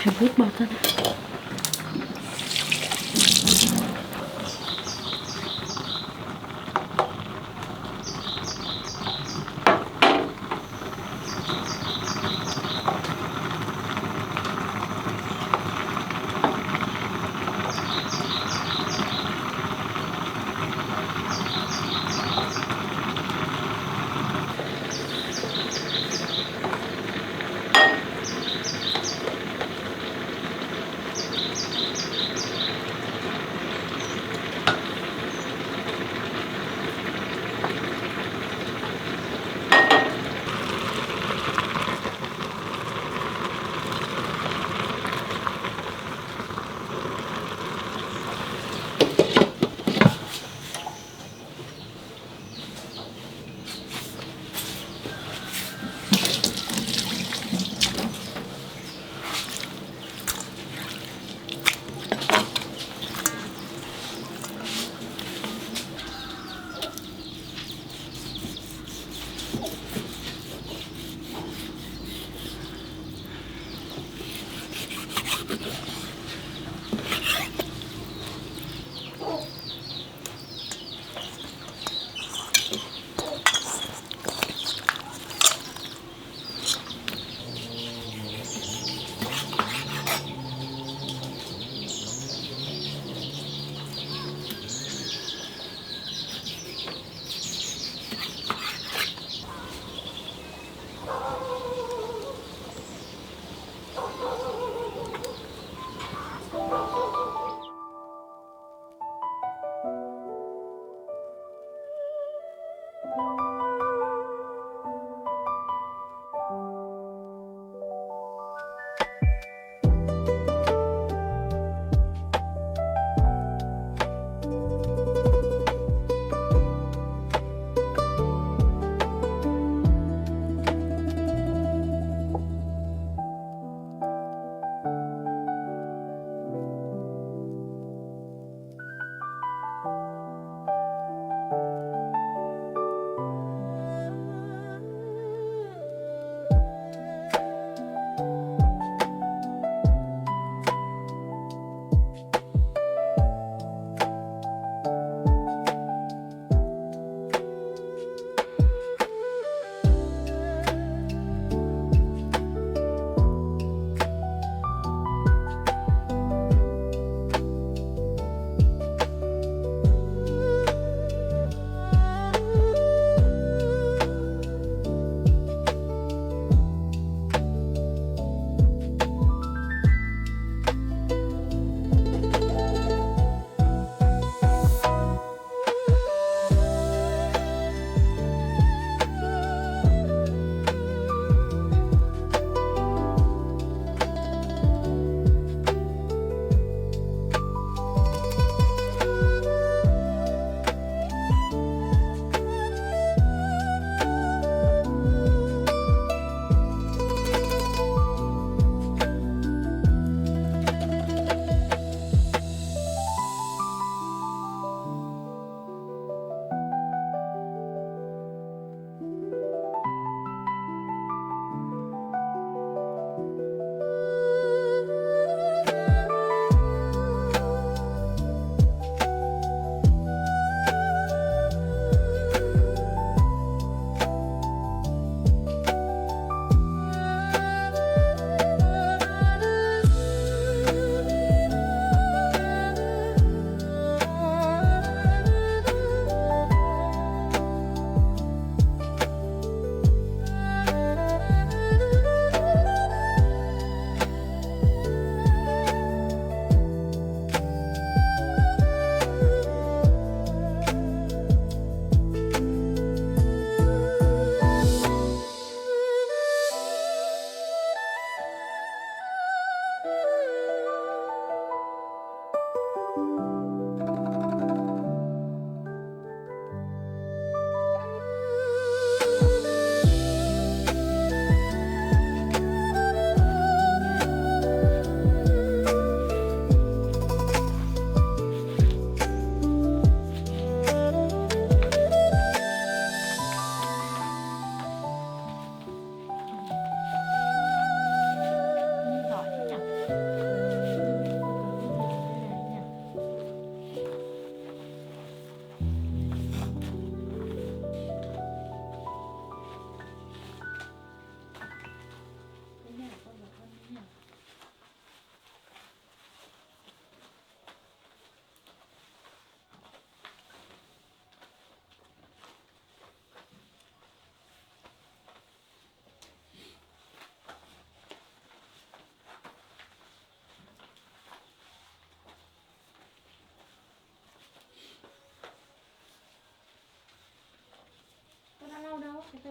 Phải hút bọt ra.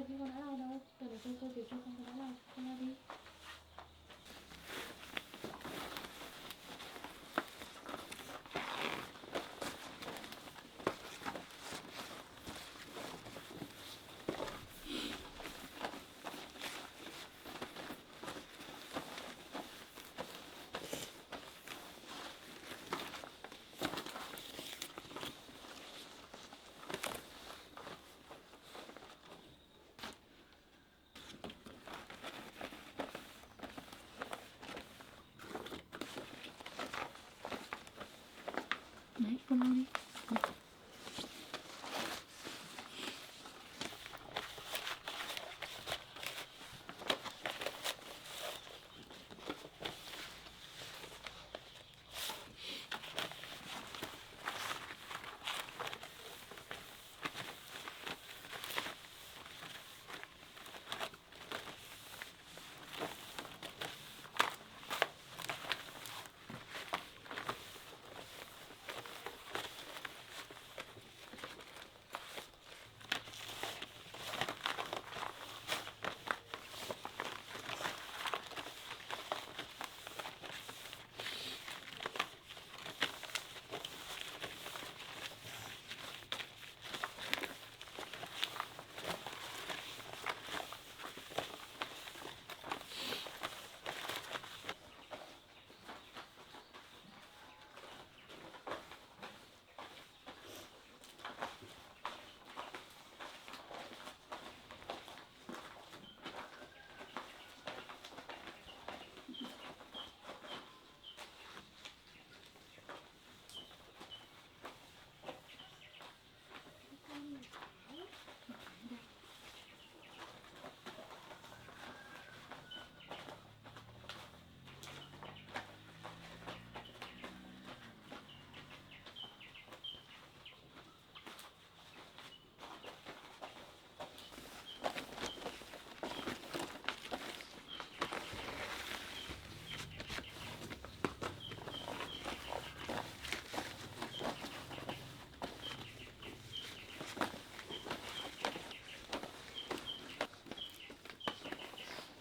từ khi con đã lao đâu, từ để tôi việc cho con đã lao, con lao đi. Đấy, con lao đi.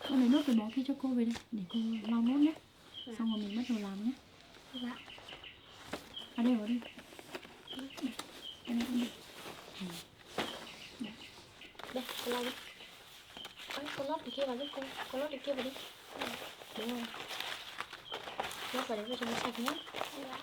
Con lấy nốt cái bó kia cho cô về đây, để cô lau nốt nhé. Dạ. Xong rồi mình bắt đầu làm nhé. Dạ. À đây, ở đây. Đây, cô lau đi. Con lót cái kia vào giúp cô. Con lót cái kia vào đi. Đúng không? Lót vào đấy cho nó sạch nhé. Dạ.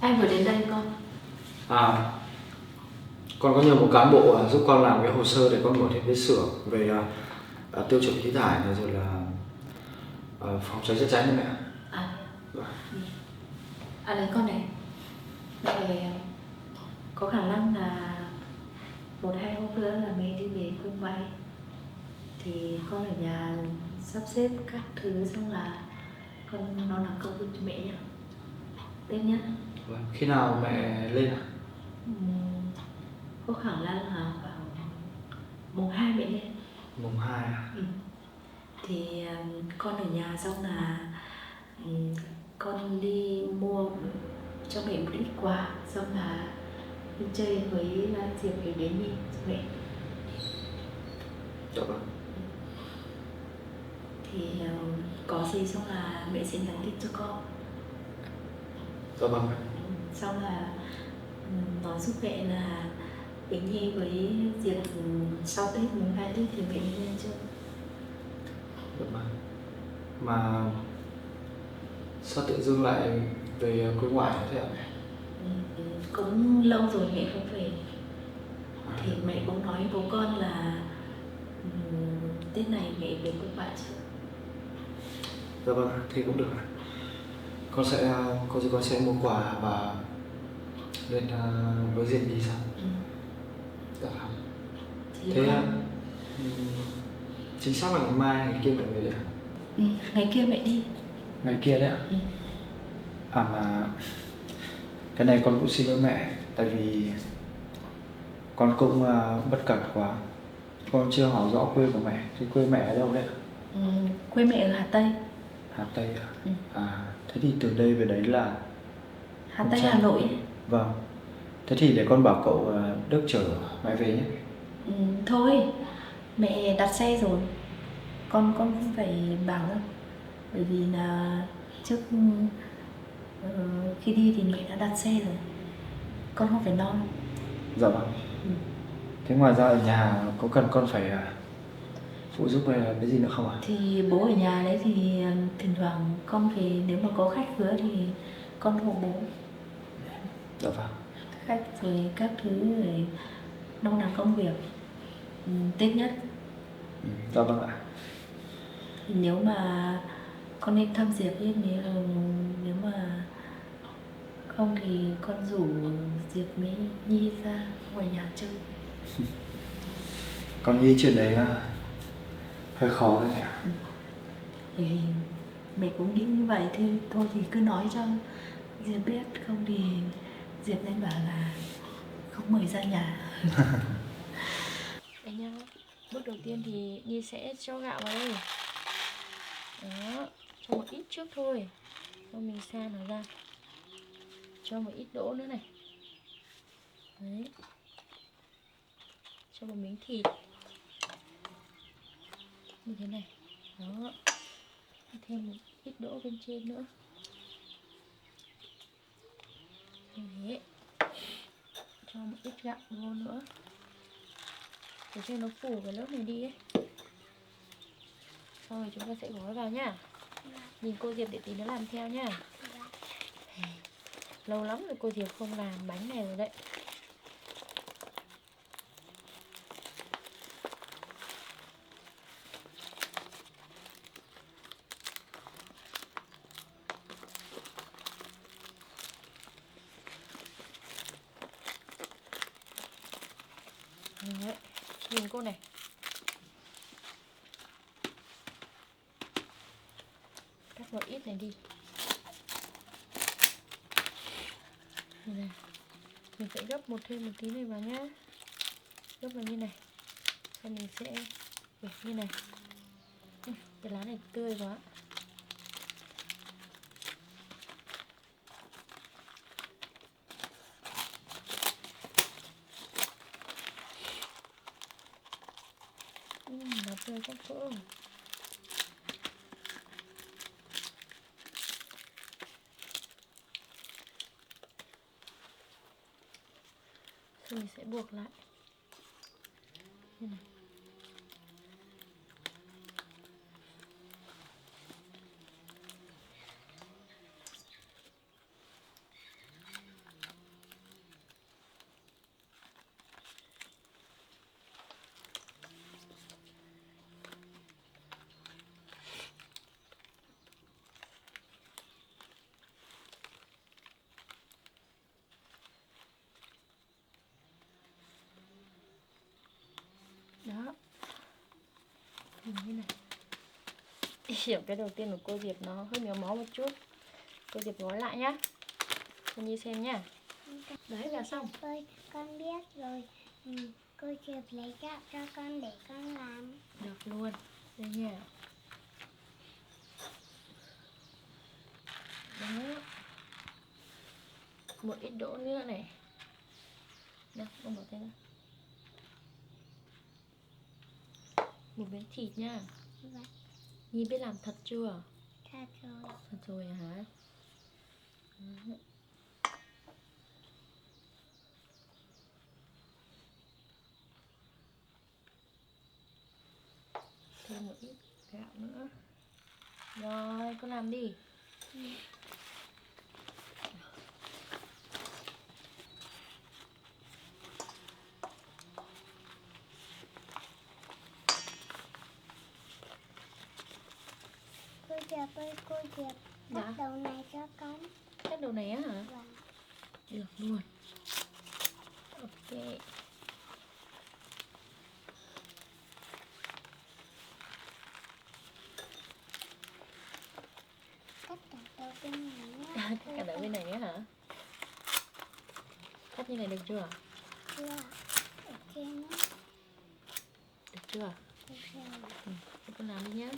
Ai vừa đến đây con? À, con có nhờ một cán bộ giúp con làm cái hồ sơ để con mở thêm cái xưởng về tiêu chuẩn khí thải này, rồi là phòng cháy chữa cháy này mẹ. Đấy con này. Mẹ có khả năng là 1-2 hôm nữa là mẹ đi về quê ngoại. Thì con ở nhà sắp xếp các thứ xong là con nó làm công việc cho mẹ nhé. Tên nhé. Vâng. Khi nào mẹ lên ạ? Có khả năng là vào mùng 2 mẹ lên. Mùng 2 à? Thì con ở nhà xong là con đi mua cho mẹ một ít quà, xong là đi chơi với Diệp để đến đi cho mẹ. Dạ vâng. Thì có gì xong là mẹ sẽ nhắn tin cho con. Dạ vâng. Xong là nói giúp mẹ là Bình Nhi với Diệp sau Tết mùng 2 Tết thì mẹ đi lên chơi. Dạ vâng. Mà sao tự dưng lại về quê ngoại thế ạ mẹ? Cũng lâu rồi mẹ không về. Thì mẹ cũng nói với bố con là Tết này mẹ về quê ngoại chơi. Dạ vâng, thì cũng được. Con sẽ có gì con sẽ mua quà và lên đối diện đi sao? Dạ vâng. Thì Thế con... chính xác là ngày mai ngày kia mẹ về đấy ạ? Ngày kia mẹ đi. Ngày kia đấy ạ? Mà cái này con cũng xin lỗi mẹ, tại vì con cũng bất cẩn quá. Con chưa hỏi rõ quê của mẹ. Thì quê mẹ ở đâu đấy ạ? Quê mẹ ở Hà Tây. Hà Tây à? Thế thì từ đây về đấy là Hà Tây, Hà Nội. Vâng. Thế thì để con bảo cậu Đức chở mẹ về nhé. Thôi, mẹ đặt xe rồi. Con không phải bảo đâu. Bởi vì là trước khi đi thì mẹ đã đặt xe rồi. Con không phải lo. Dạ vâng. Thế ngoài ra ở nhà có cần con phải phụ giúp hay là cái gì nữa không ạ? Thì bố ở nhà đấy thì thỉnh thoảng con về, nếu mà có khách hứa thì con hộ bố. Dạ vâng. Khách rồi các thứ rồi nông nàn công việc. Tết nhất. Dạ vâng ạ. Thì nếu mà con nên thăm Diệp ấy, nếu mà không thì con rủ Diệp với Nhi ra ngoài nhà chơi. Con nghĩ chuyện đấy hơi khó đấy ạ. Thì mẹ cũng nghĩ như vậy, thì thôi thì cứ nói cho Diệp biết, không thì Diệp nên bảo là không mời ra nhà. Đây nhá, bước đầu tiên thì Nhi sẽ cho gạo vào đây. Đó, cho một ít trước thôi, xong mình sa nó ra. Cho một ít đỗ nữa này. Đấy. Cho một miếng thịt như thế này. Đó. Thêm một ít đỗ bên trên nữa. Như thế. Cho một ít gạo vô nữa để cho nó phủ cái lớp này đi ấy. Xong rồi chúng ta sẽ gói vào nhá. Nhìn cô Diệp để tí nữa làm theo nhá. Lâu lắm rồi cô Diệp không làm bánh này rồi đấy. Đấy, nhìn cô này. Cắt một ít này đi. Này. Mình sẽ gấp thêm một tí này vào nhá. Gấp vào như này. Xong mình sẽ để như này. Cái lá này tươi quá. Nó tươi quá cỡ. Xong mình sẽ buộc lại như này. Đó. Như này. Hiểu cái đầu tiên của cô Diệp nó hơi méo mó một chút. Cô Diệp gói lại nhá. Cô Nhi xem nhá. Đấy là xong. Con biết rồi. Cô Diệp lấy gạo cho con để con làm. Được luôn. Đây nha. Đó. Một ít đỗ nữa này. Đâu, con bỏ tay ra. một miếng thịt nha. Vâng. Nhi biết làm thật chưa? Thật rồi. Thật rồi hả? Đó. Thêm một ít gạo nữa. Rồi, con làm đi. Cô Diệp Dạ. cắt đầu này cho con. Cắt đầu này á hả? Vâng. Được luôn. Ok. Cắt cả đầu bên này nhé. Cắt cả đầu bên này nữa hả? Cắt như này được chưa? Chưa. Ok nhé. Được chưa? Được rồi. Để con làm đi nhá.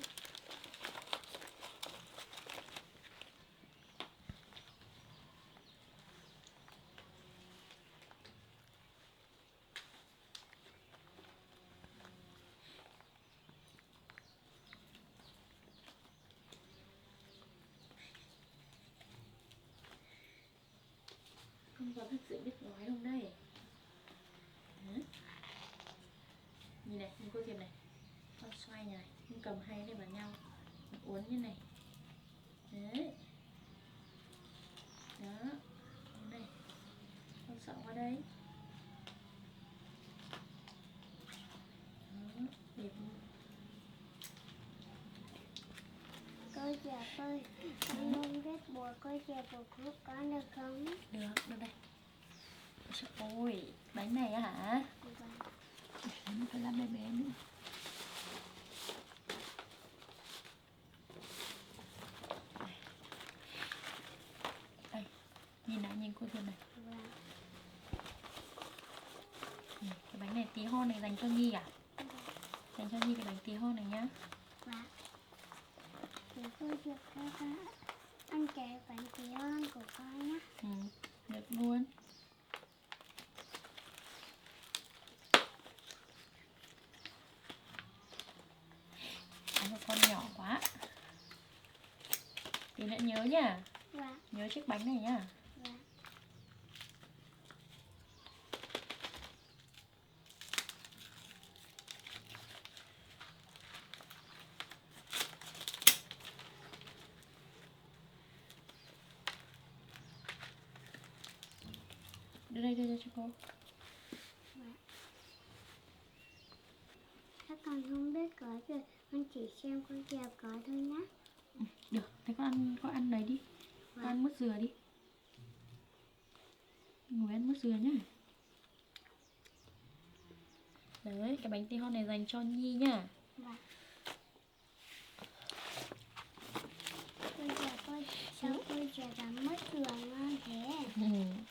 Con có thật sự biết nói không đây? Hả? Nhìn này, nhìn cô Diệp này. Con xoay như này, con cầm hai cái này vào nhau, con uốn như này. Đấy. Đó. Đây. Con sợ qua đây. Đó, đẹp không? Cô Diệp ơi, con không biết bùa, cô Diệp bùa giúp con được không? Được, được đây. Trời ơi, bánh này á hả? Vâng. Phải làm bé bé nữa. Đây, nhìn này, nhìn cô Diệp này. Vâng. Cái bánh này tí hon này dành cho Nhi à? Dành cho Nhi cái bánh tí hon này nhá. Vâng. Để cô Diệp cho con ăn cái bánh tí hon của con nhé. Được luôn. Bánh của con nhỏ quá. Tí nữa nhớ nhá. Vâng. Nhớ chiếc bánh này nhá. Vâng. Đưa đây, đưa cho cô.ถ้าcon không biết gói thì con chỉ xem cô Diệp gói thôi nhé. Được, thế con ăn này đi. Con ăn mứt dừa đi. Ngồi ăn mứt dừa nhá. Đấy, cái bánh tí hon này dành cho Nhi nhá. Vâng. Cô Diệp ơi, sao cô Diệp làm mất dừa ngon thế?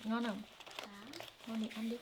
Ngon không? Có. Ngon thì ăn đi.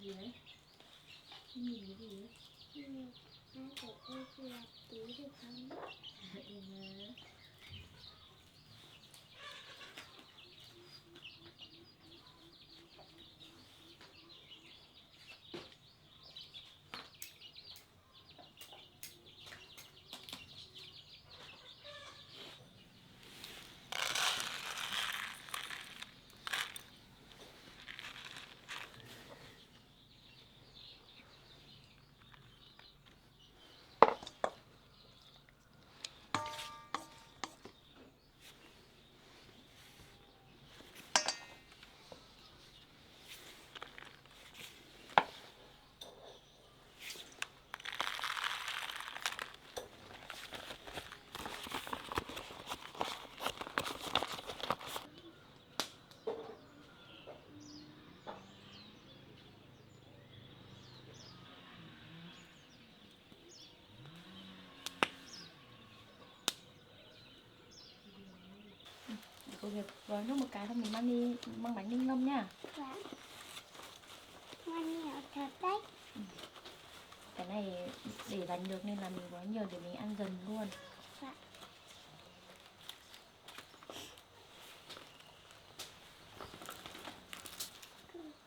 gì đấy? Nhìn cái gì đấy? Hai của cô chia tí được không? Cô Hiệp gói nước một cái xong mình mang bánh đi ngâm nhá. Dạ. Ngon nhiều thật đấy. Cái này để dành được nên là mình gói nhiều để mình ăn dần luôn. Dạ.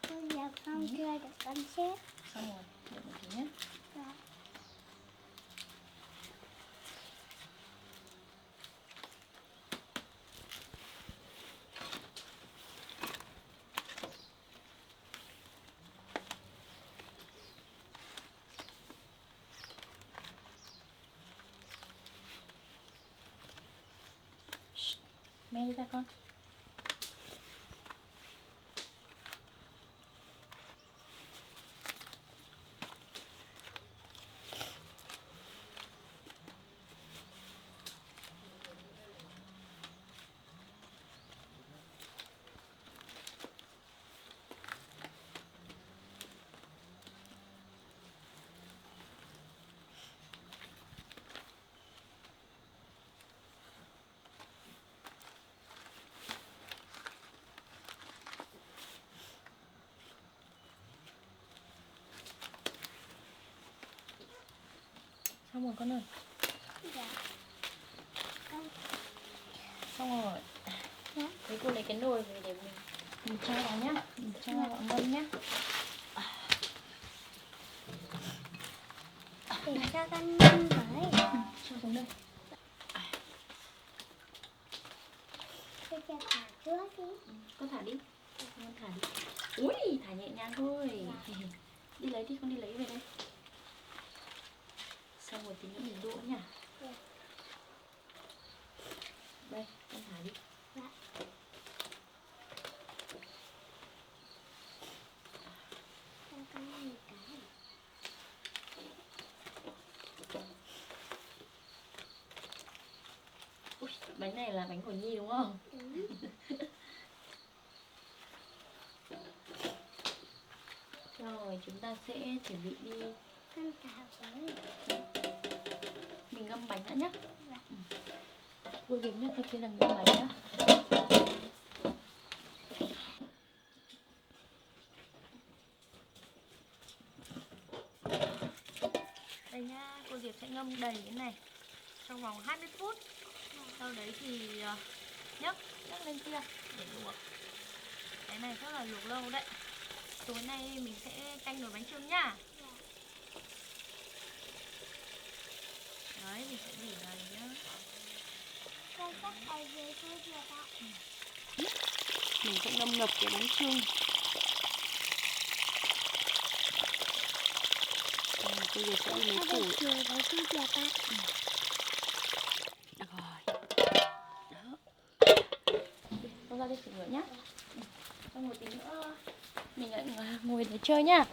Cô giờ không chơi được con xếp. Xong rồi, đợi một tí nhé. Dạ. Mẹ đi ra con. Xong rồi con ơi. Dạ. Con. Xong rồi. Dạ. Thế cô lấy cái nồi về để mình cho vào nhá. Mình cho vào ngâm nhá. Để cho con ngâm với. Cho xuống đây. Bây giờ thả trước đi. Con thả đi. Con thả đi. Ui, thả nhẹ nhàng thôi. Đi lấy đi, con đi lấy về đây. Xong rồi tí nữa mình đũa nhá. Dạ. Đây, con thả đi. Dạ. Cho con một cái. Ui, bánh này là bánh của Nhi đúng không? Đúng. Rồi, chúng ta sẽ chuẩn bị đi. Con thả với. Mình ngâm bánh đã nhá. Dạ. Cô Diệp nhá, thật kia là ngâm bánh nhá. Đây nhá, cô Diệp sẽ ngâm đầy cái này trong vòng 20 phút. Sau đấy thì nhấc lên kia để luộc. Cái này chắc là luộc lâu đấy. Tối nay mình sẽ canh nồi bánh chưng nhá. Đấy, mình sẽ để này nhá. Con chắc ở dưới cô Diệp ạ. Mình sẽ ngâm ngập cái bánh chưng. Cô Diệp sẽ lấy Con củ. được chiều với cô Diệp ạ. Được rồi. Đó. Con ra đây thử nữa nhá. Xong một tí nữa mình lại ngồi để chơi nhá.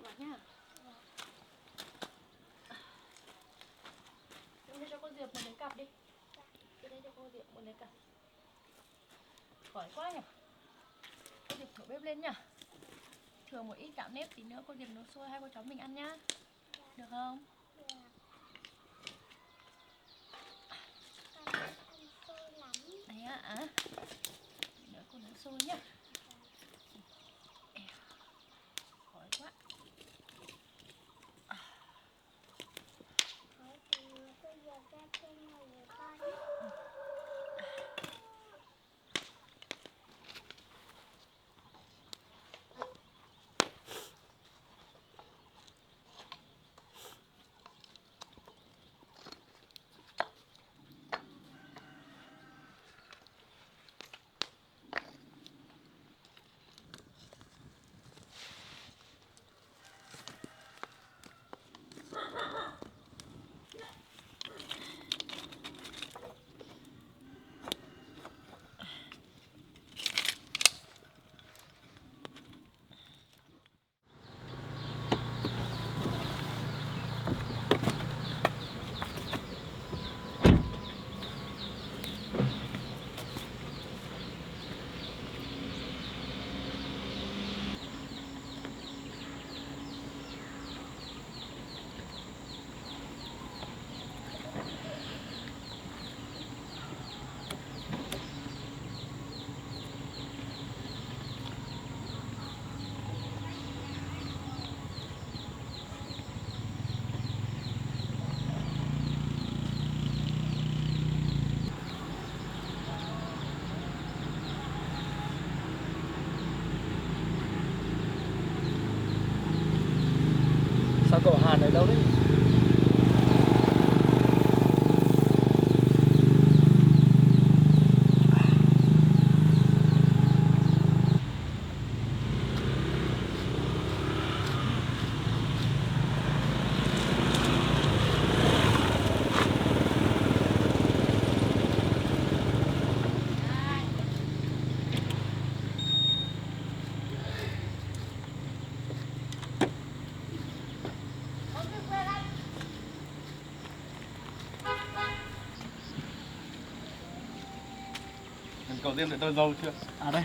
vào nhá. Em đây cho cô Diệp một lấy cặp đi. Đi đây cho cô Diệp một lấy cặp. Khỏi quá nhỉ. Cô Diệp thổi bếp lên nhá. Thừa một ít gạo nếp tí nữa cô Diệp nấu xôi hai cô cháu mình ăn nhá. Được không? Được. Con ăn xôi lắm. Đấy ạ. Nữa cô nấu xôi nhá. Khỏi quá. Thôi thì tôi giờ ra trên này với con nhé. Sao cậu Hàn ở đâu đấy? Cậu Diêm để tôi dâu chưa? À đây,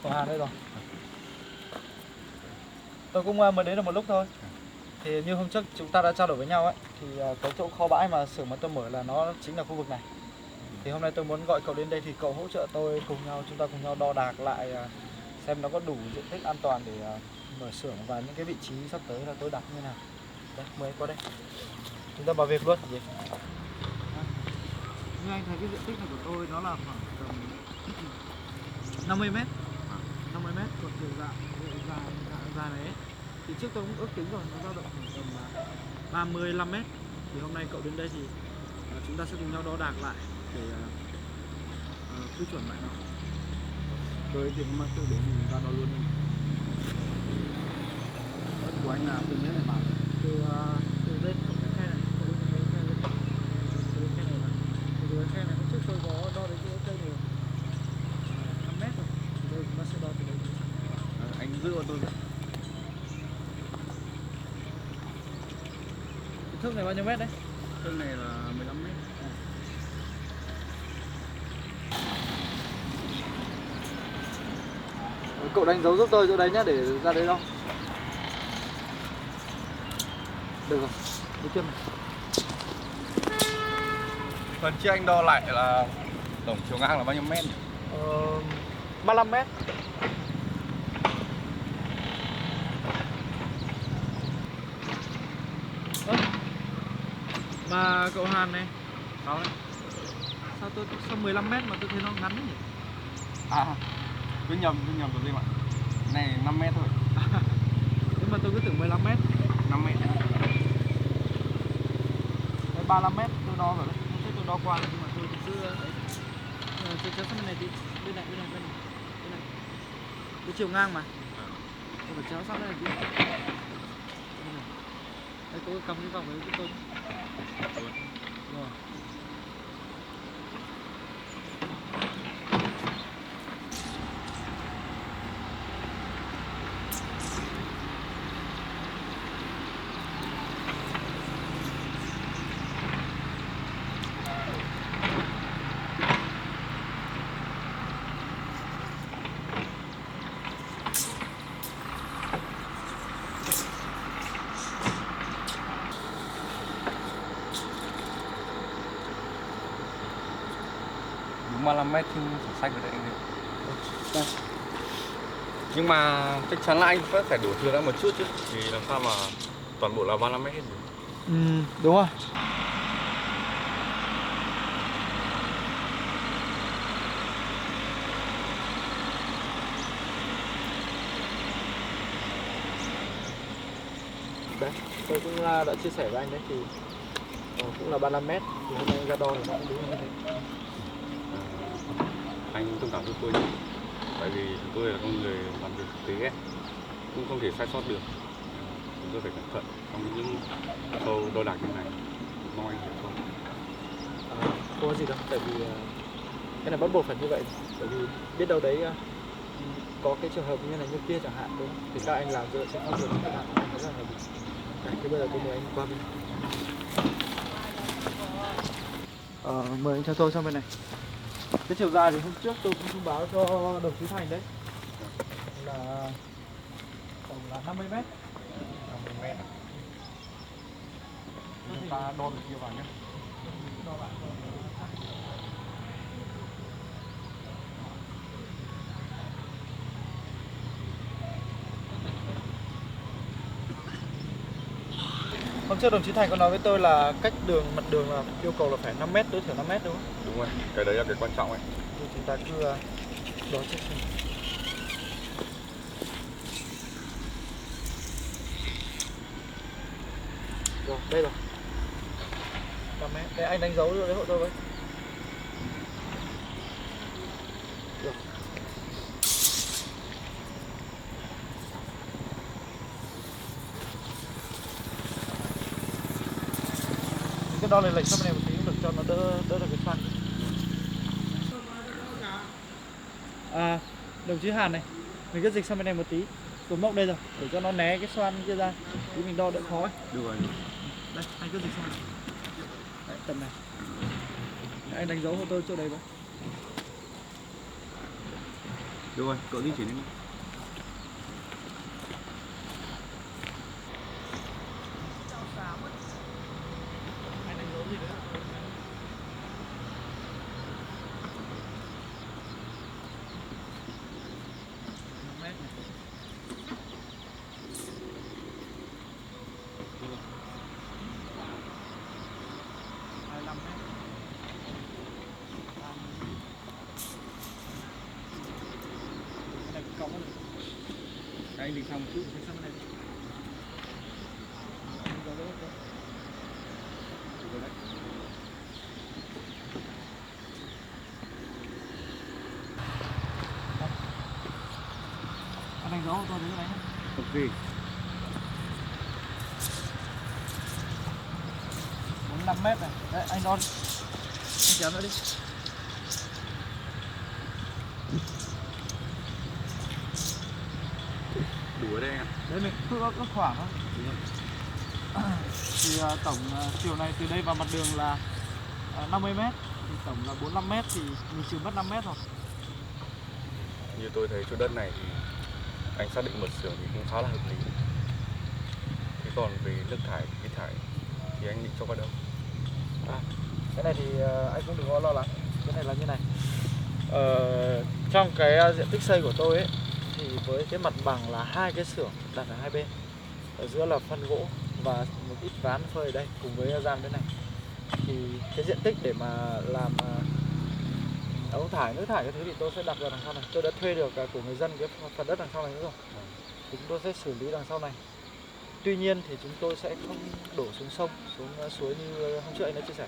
cậu Hàn đây rồi. Tôi cũng mới đến được một lúc thôi. Thì như hôm trước chúng ta đã trao đổi với nhau ấy, thì cái chỗ kho bãi mà xưởng mà tôi mở là nó chính là khu vực này. Thì hôm nay tôi muốn gọi cậu đến đây thì cậu hỗ trợ tôi cùng nhau, chúng ta cùng nhau đo đạc lại xem nó có đủ diện tích an toàn để mở xưởng và những cái vị trí sắp tới là tôi đặt như nào. Đây, mời anh qua đây. Chúng ta vào việc luôn. Như anh thấy cái diện tích này của tôi nó là khoảng tầm 50 m. 50 m thuộc chiều dài này ấy. Thì trước tôi cũng ước tính rồi, nó dao động khoảng tầm 35 m. Thì hôm nay cậu đến đây thì chúng ta sẽ cùng nhau đo đạc lại để quy chuẩn lại nó. Rồi thì hôm nay tôi đến mình ra đo luôn. Đất của anh là từ mấy này bảo? Từ đây của cái khe này, từ cái khe này này. Từ cái khe này hôm trước tôi có đo đến cái cây này 5 m rồi. Thì đây chúng ta sẽ đo từ đây. Anh giữ ô tôi. Thước này bao nhiêu mét đấy? Thước này là 15 m. Cậu đánh dấu giúp tôi chỗ đấy nhá, để ra đấy đâu. Được rồi, đi tiếp này. Phần trước anh đo lại là tổng chiều ngang là bao nhiêu mét nhỉ? 35 m. Mà cậu Hàn này, Sao đấy? sao 15 m mà tôi thấy nó ngắn nhỉ? À, cứ nhầm cậu Diêm ạ. Này 5 m thôi. Nhưng mà tôi cứ tưởng 15 m. 5 m. Đấy, 35 m tôi đo rồi đấy. Hôm trước tôi đo qua nhưng mà tôi thực sự đấy. Tôi cho bên này tí. Bên này. Cái chiều ngang mà. Tôi phải chéo sang đây này tí. Đây, tôi cầm cái vòng đấy của tôi. Rồi. 45 mét thì sổ sách ở đây anh Đây. Nhưng mà chắc chắn là anh vẫn phải đổ thừa ra một chút chứ, thì làm sao mà toàn bộ là 35 mét hết được. Đúng rồi. Đấy, tôi cũng đã chia sẻ với anh đấy thì cũng là 35 mét, thì hôm nay anh ra đo thì nó cũng đúng như thế. Anh thông cảm với tôi nhé, tại vì chúng tôi là con người làm việc thực tế ấy, cũng không thể sai sót được. Chúng tôi phải cẩn thận trong những khâu đo đạc như này, mong anh hiểu không? Không có gì đâu, tại vì cái này bắt buộc phải như vậy, bởi vì biết đâu đấy có cái trường hợp như này như kia chẳng hạn, đúng không? Thì các anh làm dựa trên pháp luật các bạn thấy rất là hợp lý. Đấy, thế bây giờ tôi mời anh qua bên. Mời anh theo tôi sang bên này. Cái chiều dài thì hôm trước tôi cũng thông báo cho đồng chí Thành đấy, là tổng là 50 mét. 50 mét. Chúng ta đo được kia vào nhé. Hôm trước đồng chí Thành có nói với tôi là cách mặt đường là yêu cầu là phải 5 mét, tối thiểu 5 mét đúng không? Đúng rồi, cái đấy là cái quan trọng ấy. Thì chúng ta cứ đo trước xem. Rồi, đây rồi. 5 mét. Đây anh đánh dấu lấy hộ tôi với. Rồi. Cái đo lệch sang bên này một tí cũng được cho nó đỡ được cái xoăn. Đồng chí Hàn này, mình cứ dịch sang bên này một tí, cột mốc đây rồi, để cho nó né cái xoăn kia ra, thì mình đo đỡ khó ấy. Được rồi. Đây, anh cứ dịch sang này. Đấy, tầm này. Đấy, anh đánh dấu hộ tôi chỗ đấy với. Được rồi, cậu di chuyển đi. Anh đánh dấu gì nữa? Anh đi sang một chút. Sang bên này. Anh đánh dấu hộ tôi cái này nhé. Ok. 45 mét này. Đấy, anh đo đi. Anh kéo nữa đi. Đủ ở đây anh ạ. Đấy, mình cứ có khoảng thôi. Thì tổng chiều này từ đây vào mặt đường là 50 mét, thì tổng là 45 mét, thì mình trừ mất 5 mét rồi. Như tôi thấy chỗ đất này thì anh xác định một xưởng thì cũng khá là hợp lý. Thế còn về nước thải, khí thải thì anh định cho vào đâu? Cái này thì anh cũng đừng có lo lắng. Cái này là như này. Trong cái diện tích xây của tôi ấy, thì với cái mặt bằng là hai cái xưởng đặt ở hai bên, ở giữa là phân gỗ và một ít ván phơi ở đây cùng với gian bên này, thì cái diện tích để mà làm ống thải, nước thải cái thứ thì tôi sẽ đặt vào đằng sau này. Tôi đã thuê được của người dân cái phần đất đằng sau này nữa rồi, thì chúng tôi sẽ xử lý đằng sau này. Tuy nhiên thì chúng tôi sẽ không đổ xuống sông, xuống suối như hôm trước anh đã chia sẻ.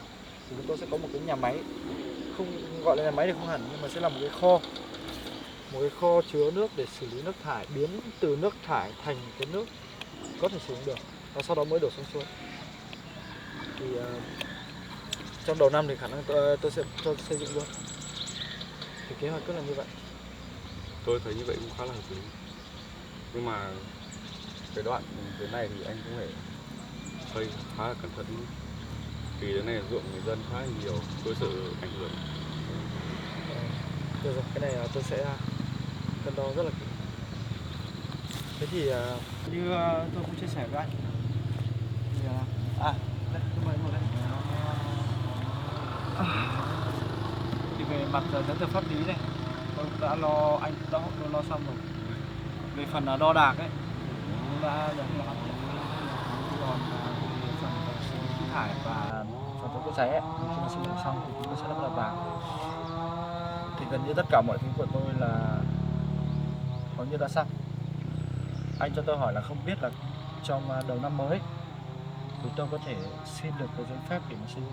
Thì chúng tôi sẽ có một cái nhà máy, không gọi là nhà máy thì không hẳn, nhưng mà sẽ là một cái kho chứa nước để xử lý nước thải, biến từ nước thải thành cái nước có thể sử dụng được, và sau đó mới đổ xuống suối. Thì trong đầu năm thì khả năng tôi sẽ cho xây dựng luôn. Thì kế hoạch cứ là như vậy. Tôi thấy như vậy cũng khá là hợp lý. Nhưng mà cái đoạn thế này thì anh cũng phải xây khá là cẩn thận. Vì cái này ruộng người dân khá là nhiều, tôi sợ ảnh hưởng. Được rồi, cái này tôi sẽ cân đo rất là kỹ. Thế thì như tôi cũng chia sẻ với anh thì, đây, tôi mời anh ngồi đây. Thì về mặt giấy tờ pháp lý này tôi cũng đã lo, anh cũng đã lo xong rồi. Về phần đo đạc ấy cũng đã được làm. Còn về phần xử lý khí thải và phòng chống cháy ấy, khi mà xây dựng xong thì chúng tôi sẽ lắp đặt vào. Thì gần như tất cả mọi thứ của tôi là hầu như đã xong. Anh cho tôi hỏi là không biết là trong đầu năm mới thì tôi có thể xin được cái giấy phép để mà xây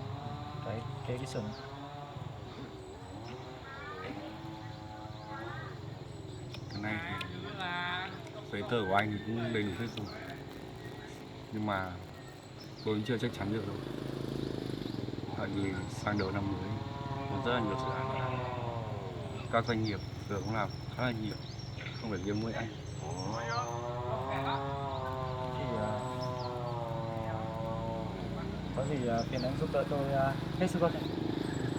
dựng cái xưởng này. Cái này thì giấy tờ của anh thì cũng đầy đủ hết rồi, nhưng mà tôi cũng chưa chắc chắn được đâu. Tại vì sang đầu năm mới có rất là nhiều dự án để làm. Các doanh nghiệp giờ cũng làm khá là nhiều, không phải riêng mỗi anh. Thì có gì phiền anh giúp đỡ tôi hết sức có thể.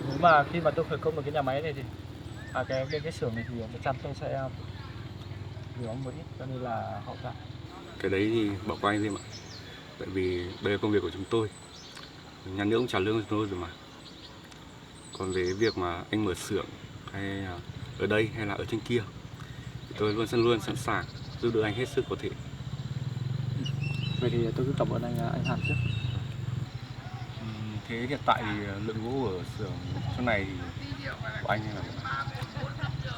Nếu mà khi mà tôi khởi công được cái nhà máy này thì cái xưởng này thì chắc chắn tôi sẽ gửi ông một ít, cho nên là hậu tạ. Cái đấy thì bỏ qua anh đi mà. Tại vì đây là công việc của chúng tôi, nhà nước cũng trả lương cho tôi rồi mà. Còn về việc mà anh mở xưởng hay là ở đây hay là ở trên kia thì tôi luôn sẵn sàng giúp đỡ anh hết sức có thể. Vậy thì tôi cứ cảm ơn anh Hàn trước. Thế hiện tại thì lượng gỗ ở xưởng chỗ này thì của anh hay là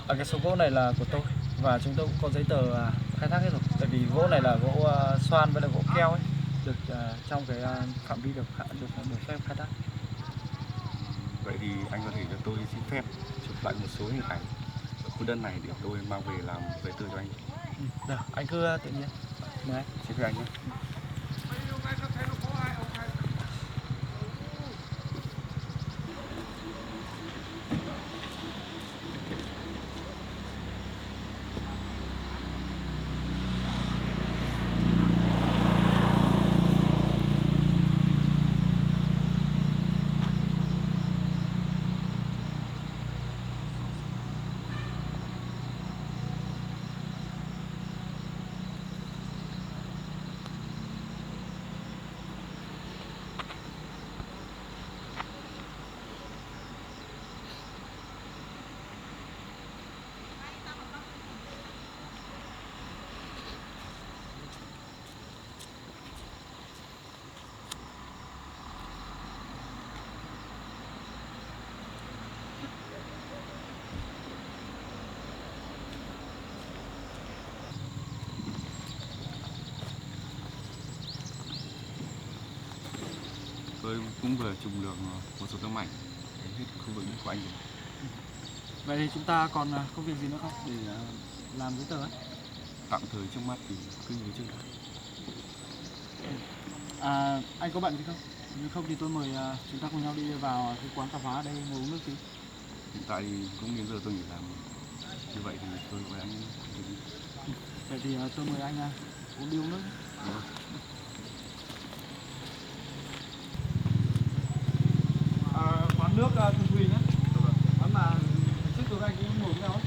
Cái số gỗ này là của tôi và chúng tôi cũng có giấy tờ khai thác hết rồi. Tại vì gỗ này là gỗ xoan với là gỗ keo ấy, được trong cái phạm vi được phép khai thác. vậy thì anh có thể cho tôi xin phép chụp lại một số hình ảnh ở khu đất này để tôi mang về làm giấy tờ cho anh. Được, anh cứ tự nhiên. Mời anh. Xin phép anh nhé. Tôi cũng vừa chụp được một số tấm ảnh hết khu vực của anh rồi. Vậy thì chúng ta còn công việc gì nữa không để làm giấy tờ ấy? Tạm thời trước mắt thì cứ như trước. Anh có bận gì không? Nếu không thì tôi mời chúng ta cùng nhau đi vào cái quán tạp hóa đây ngồi uống nước tí. Hiện tại thì cũng đến giờ tôi nghỉ làm. Như vậy thì tôi với anh đi. Vậy thì tôi mời anh uống đi uống nước. Được. Quán nước Thường Thùy nhé. Quán mà trước tôi anh cũng ngồi với nhau ấy.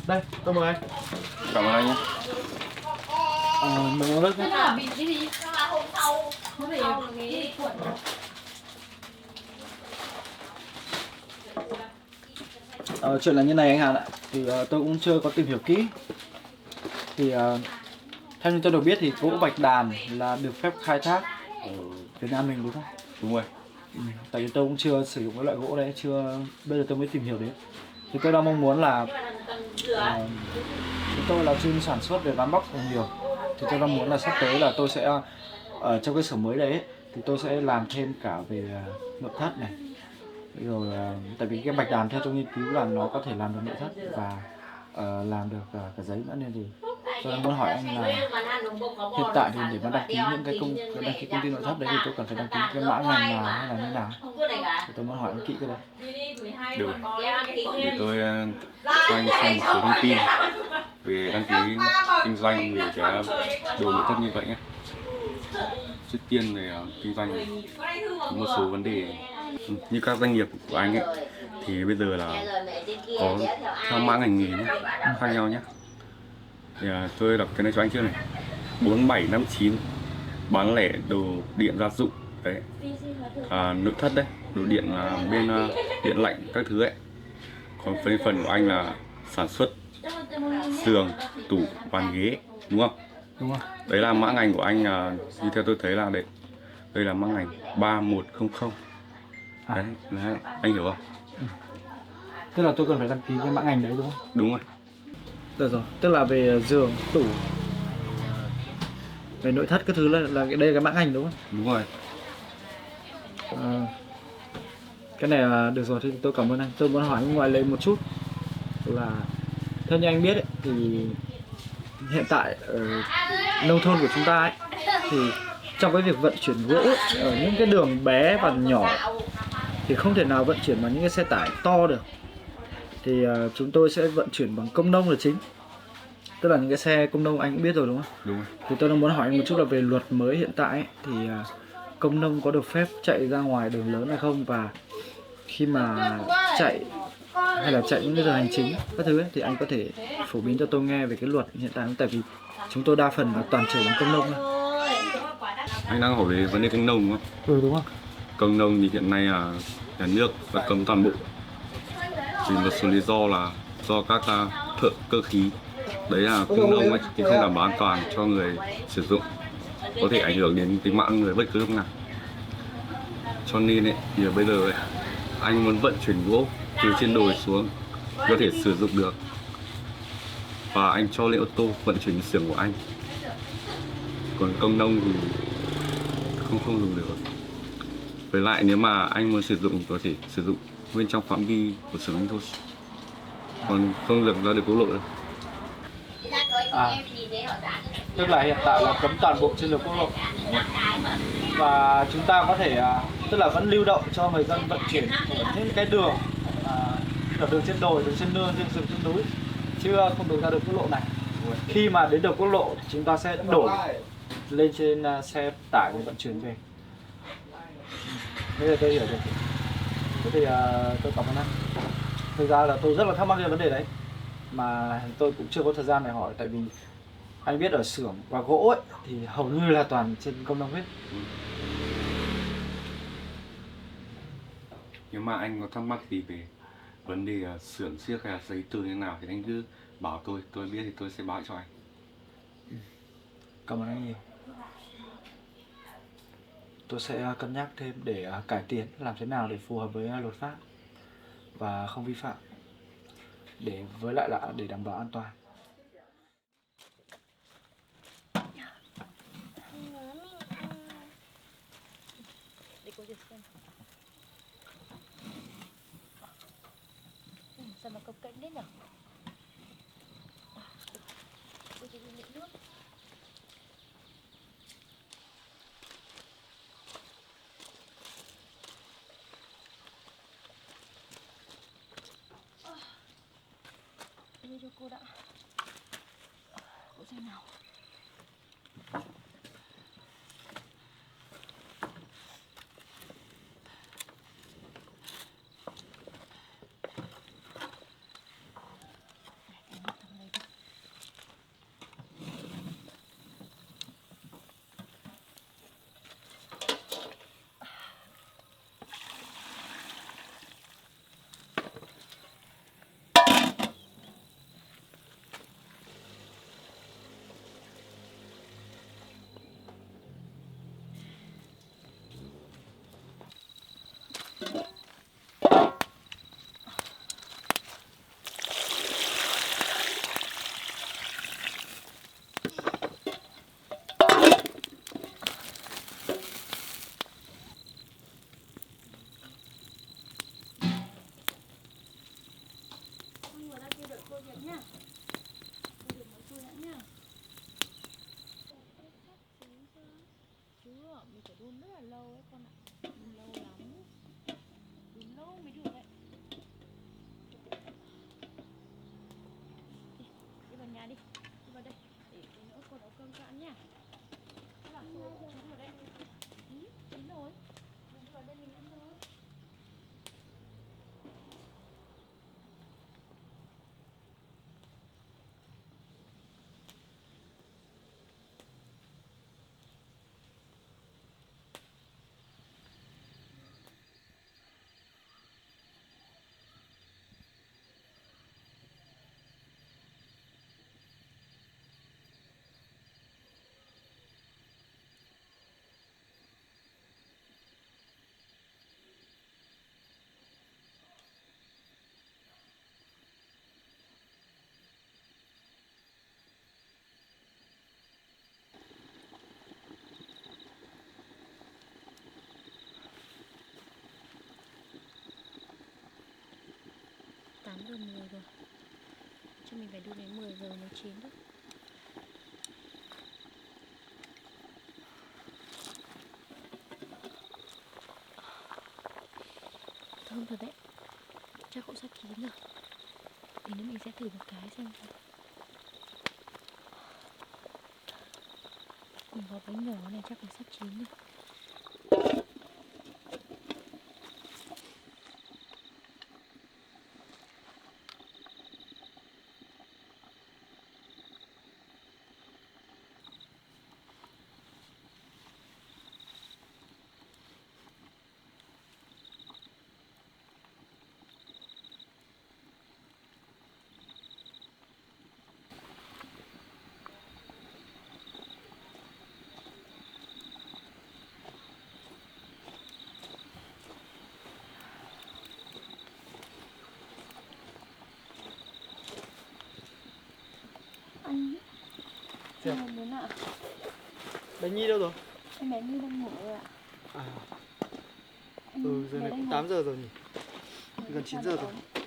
Đây, tôi mời anh. Cảm ơn anh nhé. Mời uống nước nhé. là bị cái gì? Là hôm sau nó để cái cuộn. Chuyện là như này anh Hàn ạ. Thì tôi cũng chưa có tìm hiểu kỹ. Thì theo như tôi được biết thì gỗ bạch đàn là được phép khai thác ở Việt Nam mình đúng không? Đúng rồi. Tại vì tôi cũng chưa sử dụng cái loại gỗ đấy, bây giờ tôi mới tìm hiểu đến. Thì tôi đang mong muốn là chúng tôi là chuyên sản xuất về ván bóc nhiều. Thì tôi đang muốn là sắp tới là tôi sẽ ở trong cái xưởng mới đấy ấy, thì tôi sẽ làm thêm cả về nội thất này. Rồi tại vì cái bạch đàn theo tôi nghiên cứu là nó có thể làm được nội thất và làm được cả giấy nữa nên thì tôi muốn hỏi anh là hiện tại thì để mà đăng ký những cái đăng ký công ty nội thất đấy thì tôi cần phải đăng ký cái mã ngành nào hay là như nào? Thì tôi muốn hỏi anh kỹ cái đấy. Được. Để tôi cho anh xem một số thông tin về đăng ký kinh doanh về cái đồ nội thất như vậy nhé. Trước tiên về kinh doanh có một số vấn đề như các doanh nghiệp của anh ấy thì bây giờ là có theo mã ngành nghề nhé, khác nhau nhé. Thì tôi đọc cái này cho anh trước này. 4759 bán lẻ đồ điện gia dụng đấy, nội thất đấy, đồ điện là bên điện lạnh các thứ ấy. Còn phần của anh là sản xuất giường, tủ, bàn ghế, đúng không? Đúng không? Đấy là mã ngành của anh, như theo tôi thấy là đây là mã ngành 3100. Đấy, anh hiểu không? Tức là tôi cần phải đăng ký cái mã ngành đấy đúng không? Đúng rồi. Được rồi, tức là về giường, tủ, về nội thất các thứ là đây là cái mã ngành đúng không? Đúng rồi. Cái này là được rồi, thì tôi cảm ơn anh. Tôi muốn hỏi ngoài lấy một chút là theo như anh biết ấy, thì hiện tại ở nông thôn của chúng ta ấy, thì trong cái việc vận chuyển gỗ ấy, ở những cái đường bé và nhỏ thì không thể nào vận chuyển bằng những cái xe tải to được. Thì chúng tôi sẽ vận chuyển bằng công nông là chính. Tức là những cái xe công nông anh cũng biết rồi đúng không? Đúng rồi. Thì tôi đang muốn hỏi anh một chút là về luật mới hiện tại ấy, thì công nông có được phép chạy ra ngoài đường lớn hay không, và khi mà chạy hay là chạy những cái giờ hành chính các thứ ấy, thì anh có thể phổ biến cho tôi nghe về cái luật hiện tại không? Tại vì chúng tôi đa phần là toàn trở bằng công nông thôi. Anh đang hỏi về vấn đề công nông đúng không? Ừ đúng không? Công nông thì hiện nay là nhà nước đã cấm toàn bộ. Vì một số lý do là do các thợ cơ khí, đấy là công nông ấy thì không đảm bảo an toàn cho người sử dụng, có thể ảnh hưởng đến tính mạng người bất cứ lúc nào. Cho nên ấy, thì bây giờ ấy, anh muốn vận chuyển gỗ từ trên đồi xuống có thể sử dụng được, và anh cho lên ô tô vận chuyển đến xưởng của anh. Còn công nông thì không dùng được. Với lại nếu mà anh muốn sử dụng thì có thể sử dụng bên trong phạm vi của xưởng anh thôi, còn không được ra được quốc lộ đâu. Tức là hiện tại là cấm toàn bộ trên đường quốc lộ, và chúng ta có thể tức là vẫn lưu động cho người dân vận chuyển ở những cái đường ở đường trên đồi, đường trên nương, trên rừng, trên núi, chứ không được ra đường quốc lộ này. Khi mà đến đường quốc lộ chúng ta sẽ đổ lên trên xe tải để vận chuyển về. Bây giờ tôi hiểu rồi. Thế thì tôi cảm ơn anh. Thực ra là tôi rất là thắc mắc về vấn đề đấy, mà tôi cũng chưa có thời gian để hỏi, tại vì anh biết ở xưởng và gỗ ấy thì hầu như là toàn trên công nông hết. Nếu mà anh có thắc mắc gì về vấn đề xưởng xiếc hay là giấy tờ như nào thì anh cứ bảo tôi biết thì tôi sẽ báo cho anh. Cảm ơn anh nhiều. Tôi sẽ cân nhắc thêm để cải tiến làm thế nào để phù hợp với luật pháp và không vi phạm, để với lại là để đảm bảo an toàn. Để cô xem. Sao mà cộc cạnh đấy nhỉ? Cô chỉ đi nước. Đưa cho cô đã. Cô xem nào. nọ mình phải đun rất là lâu ấy con ạ. Đun lâu lắm. Đun lâu mới được đấy. Đi vào nhà đi. Đi vào đây. Để tí nữa cô nấu cơm cho ăn nha. Các bạn cô chín rồi đấy. Chín rồi. Mình đi vào đây mình ăn thôi. Giờ 10 rồi. Chứ mình phải đun đến 10 giờ mới chín đấy. Thơm thật đấy. Chắc cũng sắp chín rồi. Thì nữa mình sẽ thử một cái xem. Mình có bánh nhỏ này chắc là sắp chín rồi. Anh Chưa. Em muốn ạ. Bánh Nhi đâu rồi? Em bé Nhi đang ngủ rồi ạ. À, Anh giờ bé này đang cũng ngủ. 8 giờ rồi nhỉ? Ngủ Gần sao 9 giờ được rồi. ổn.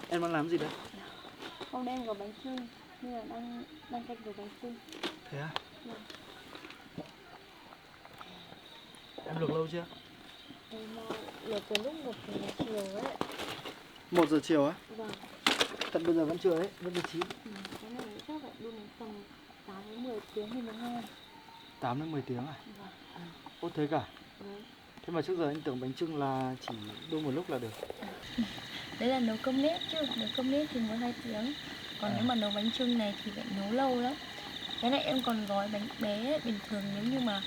Em đang làm gì đấy? Hôm nay em có bánh chưng nên là đang canh đồ bánh chưng. Thế à? Vâng. Em luộc lâu chưa? Em luộc từ lúc 1 giờ chiều ấy. 1 giờ chiều á? Vâng. Tận bây giờ vẫn chưa ấy, vẫn chưa chín. Cái này chắc phải đun đến tầm 8 đến 10 tiếng thì mới ngon. 8 đến 10 tiếng à? Vâng. Ô thế cả? Đấy. Thế mà trước giờ anh tưởng bánh chưng là chỉ đun một lúc là được. Đấy là nấu cơm nếp chứ, nấu cơm nếp thì mới 2 tiếng. Còn nếu mà nấu bánh chưng này thì phải nấu lâu lắm. Cái này em còn gói bánh bé ấy. Bình thường nếu như mà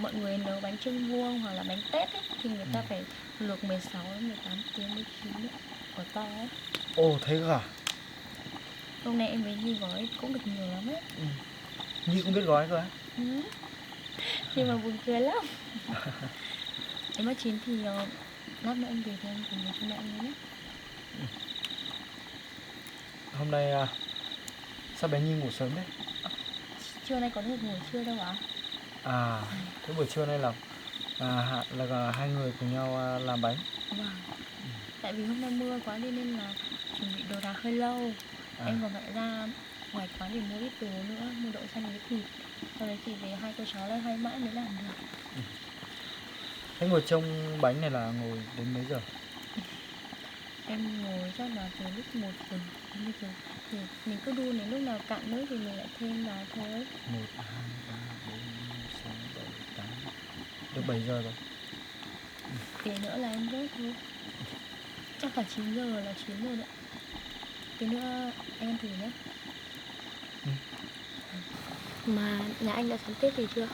mọi người nấu bánh chưng vuông hoặc là bánh tét ấy, thì người ta phải luộc 16 đến 18 tiếng mới chín ấy. Quả to ấy. Ồ thế cả? Hôm nay em với Nhi gói cũng được nhiều lắm ấy. Nhi cũng biết gói cơ á? Nhưng mà buồn cười lắm. Nếu mà chín thì lát nữa em về thì em cùng cho mẹ ăn nhé. Hôm nay sao bé Nhi ngủ sớm đấy? Trưa nay có được ngủ trưa đâu ạ? À, thế buổi trưa nay là hai người cùng nhau làm bánh. Vâng. Tại vì hôm nay mưa quá đi nên là chuẩn bị đồ đạc hơi lâu. Em còn phải ra ngoài quán để mua ít đồ nữa, mua đậu xanh với thịt. Sau đấy thì về hai cô cháu lên hay mãi mới làm được. Thế ngồi trông bánh này là ngồi đến mấy giờ? Em ngồi chắc là từ lúc 1 giờ đến bây giờ. Thì mình cứ đun đến lúc nào cạn nước thì mình lại thêm vào thôi. 1, 2, 3, 4, 5, 6, 7, 8. Được 7 giờ rồi. Tí nữa là em vớt thôi. Chắc phải 9 giờ là chín rồi đấy. Tí nữa em ăn thử nhé. Mà nhà anh đã sắm Tết gì chưa?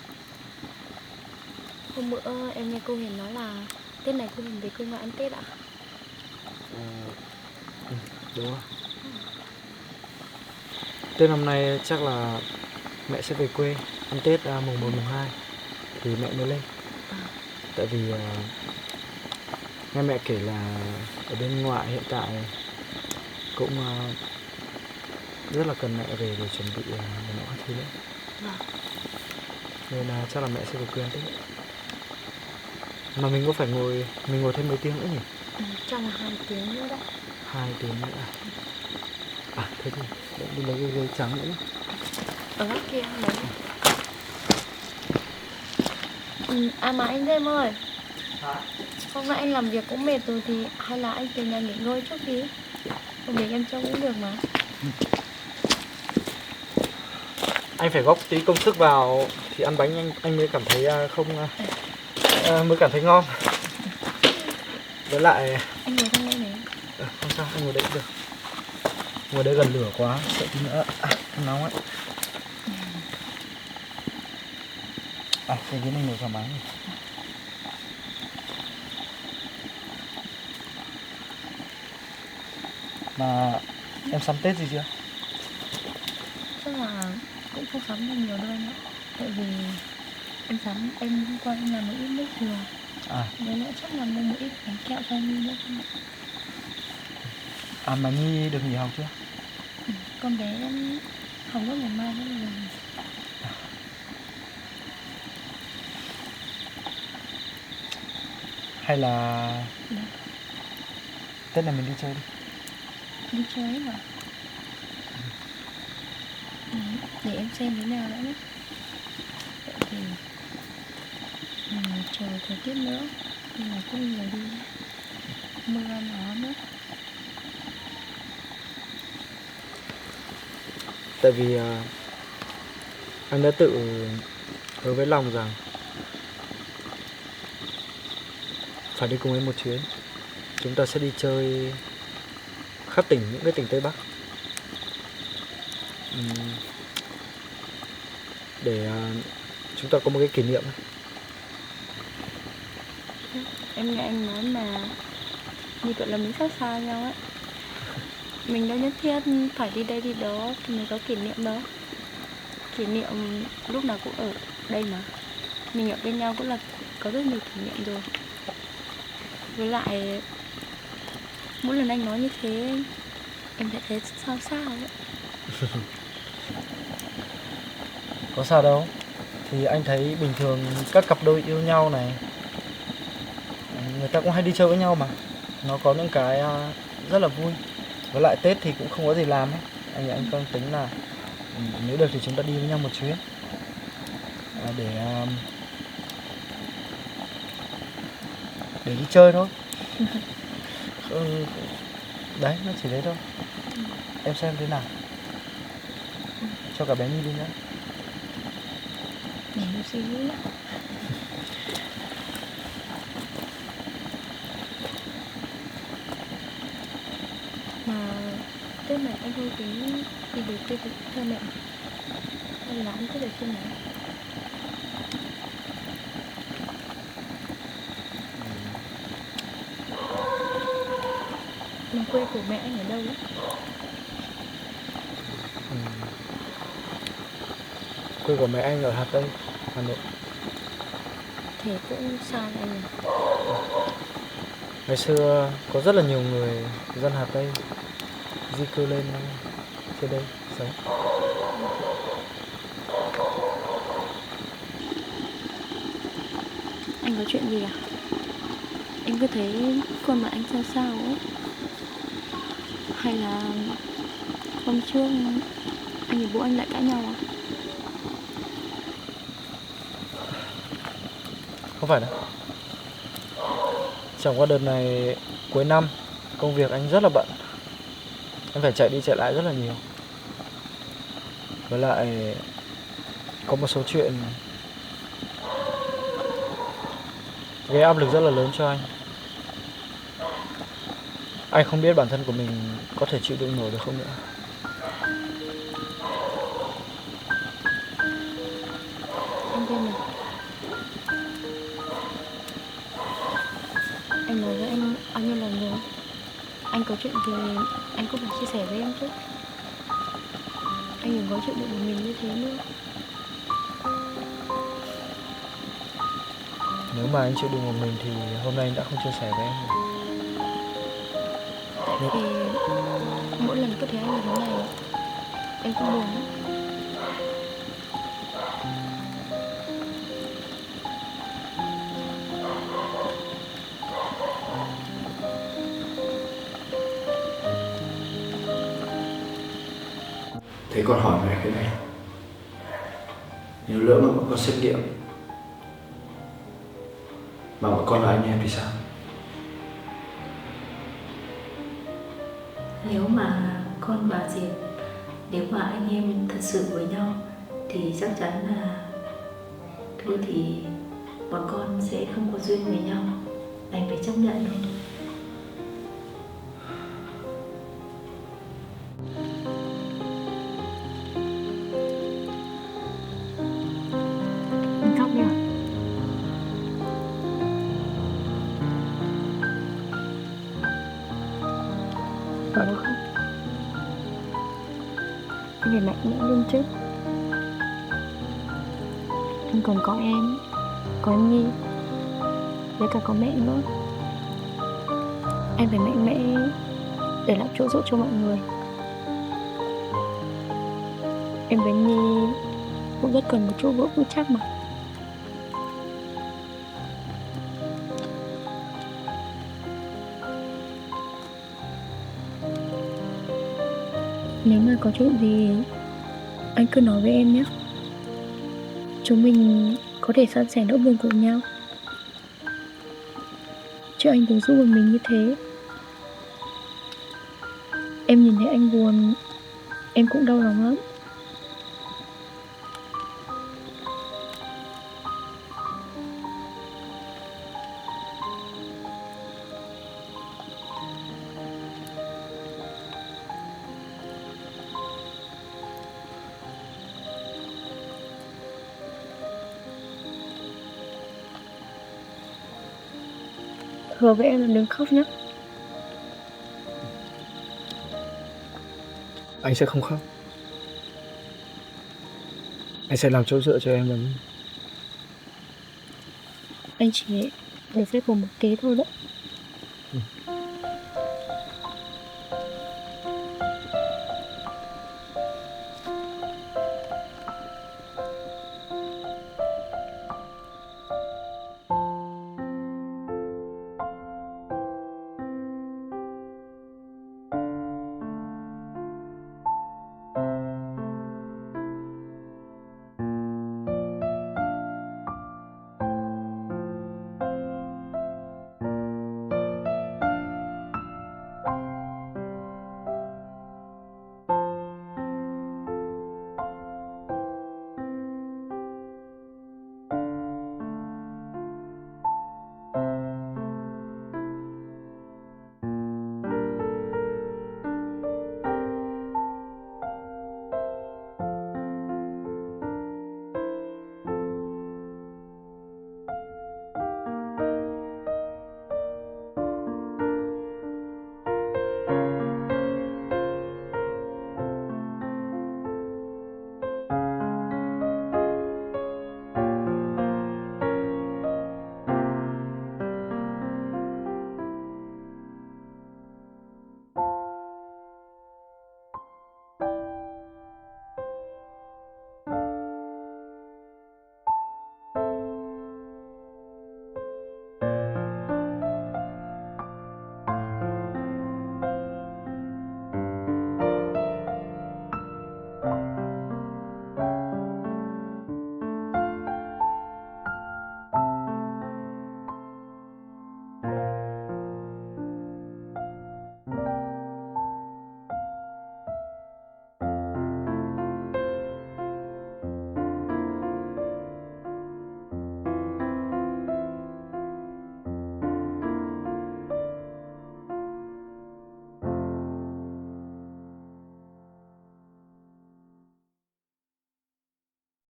Hôm bữa em nghe cô Hiền nói là Tết này cô Hiền về quê ngoại ăn Tết ạ. Đúng rồi. Tết năm nay chắc là mẹ sẽ về quê ăn Tết mùng 1, mùng 2 thì mẹ mới lên. Tại vì nghe mẹ kể là ở bên ngoại hiện tại cũng rất là cần mẹ về để chuẩn bị một nọ các thứ nữa. Nên là chắc là mẹ sẽ về quê ăn Tết. Mà mình có phải ngồi thêm mấy tiếng nữa nhỉ? Chắc là 2 tiếng nữa đấy. 2 tiếng nữa à? À thế thì đi lấy cái dây trắng nữa. Ở góc kia lấy. À mà anh Thêm ơi, hôm nay anh làm việc cũng mệt rồi thì hay là anh về nhà nghỉ ngơi chút đi. Hôm mình em trông cũng được mà. Anh phải góp tí công sức vào thì ăn bánh anh mới cảm thấy mới cảm thấy ngon. Với lại Anh ngồi trong đây này. không sao, anh ngồi đấy cũng được. Ngồi đấy gần lửa quá, sợ tí nữa nóng ấy. Cái ghế này ngồi thoải mái. Mà em sắm Tết gì chưa? Chắc là cũng không sắm được nhiều đâu anh ạ. Tại vì em sắm, em hôm qua em làm một ít nước dừa. Với lại chắc là mua một ít bánh kẹo cho anh nữa không ạ? Mà Nhi được nghỉ học chưa? Con bé em học lớp ngày mai nữa rồi. Hay là Tết này mình đi chơi đi. Đi chơi ấy hả? Để em xem thế nào đã nhé. Vậy thì chờ thời tiết nữa. Nhưng mà cũng nhiều đi. Mưa nó nữa. Tại vì anh đã tự hứa với lòng rằng phải đi cùng em một chuyến. Chúng ta sẽ đi chơi khắp tỉnh, những cái tỉnh Tây Bắc, để chúng ta có một cái kỷ niệm. Em nghe anh nói mà như vậy là mình sát xa nhau ấy. Mình đâu nhất thiết phải đi đây đi đó thì mới có kỷ niệm đâu. Kỷ niệm lúc nào cũng ở đây mà. Mình ở bên nhau cũng là có rất nhiều kỷ niệm rồi. Với lại mỗi lần anh nói như thế em lại thấy sao sao ấy. Có sao đâu. Thì anh thấy bình thường các cặp đôi yêu nhau này, người ta cũng hay đi chơi với nhau mà. Nó có những cái rất là vui. Với lại Tết thì cũng không có gì làm ấy. Anh đang tính là nếu được thì chúng ta đi với nhau một chuyến, để đi chơi thôi. Đấy, nó chỉ thế thôi. Em xem thế nào. Cho cả bé Nhi đi nữa. Để em suy nghĩ. Mà Tết này anh không tính đi về quê với cha mẹ hay là anh thích ở trên này? Mà quê của mẹ anh ở đâu ấy? Quê của mẹ anh ở Hà Tây, Hà Nội. Thế cũng xa anh nhỉ? Ngày xưa có rất là nhiều người dân Hà Tây di cư lên trên đây sống. Anh có chuyện gì à? Em cứ thấy khuôn mặt anh sao sao ấy. Hay là hôm trước anh và bố anh lại cãi nhau à? Không phải đâu. Chẳng qua đợt này cuối năm công việc anh rất là bận. Anh phải chạy đi chạy lại rất là nhiều. Với lại có một số chuyện gây áp lực rất là lớn cho anh. Anh không biết bản thân của mình có thể chịu đựng nổi được không nữa. Anh Viên này, anh nói với anh bao nhiêu lần rồi. Anh có chuyện gì anh cũng phải chia sẻ với em chứ. Anh đừng có chịu đựng một mình như thế nữa. Nếu mà anh chịu đựng một mình thì hôm nay anh đã không chia sẻ với em rồi. Thì mỗi lần cứ thấy anh như thế này em cũng buồn lắm. Thế con hỏi mẹ cái này, nếu lỡ mà có xét nghiệm Mà bọn con là anh em thì sao? Nếu mà con và Diệp, nếu mà anh em thật sự với nhau thì chắc chắn là thôi thì bọn con sẽ không có duyên với nhau. Anh phải chấp nhận thôi. Anh khóc đi à? Đừng có khóc. Anh phải mạnh mẽ lên chứ. Anh còn có em, có em Nhi, với cả có mẹ nữa. Em phải mạnh mẽ để làm chỗ dựa cho mọi người. Em với Nhi cũng rất cần một chỗ vững vững chắc mà. Nếu mà có chuyện gì anh cứ nói với em nhé. Chúng mình có thể san sẻ nỗi buồn cùng nhau. Chứ anh đừng giúp một mình như thế. Em nhìn thấy anh buồn, em cũng đau lòng lắm. Hứa với em là đừng khóc nhé. Anh sẽ không khóc. Anh sẽ làm chỗ dựa cho em và Nhi. Anh chỉ để phép một kế thôi đấy.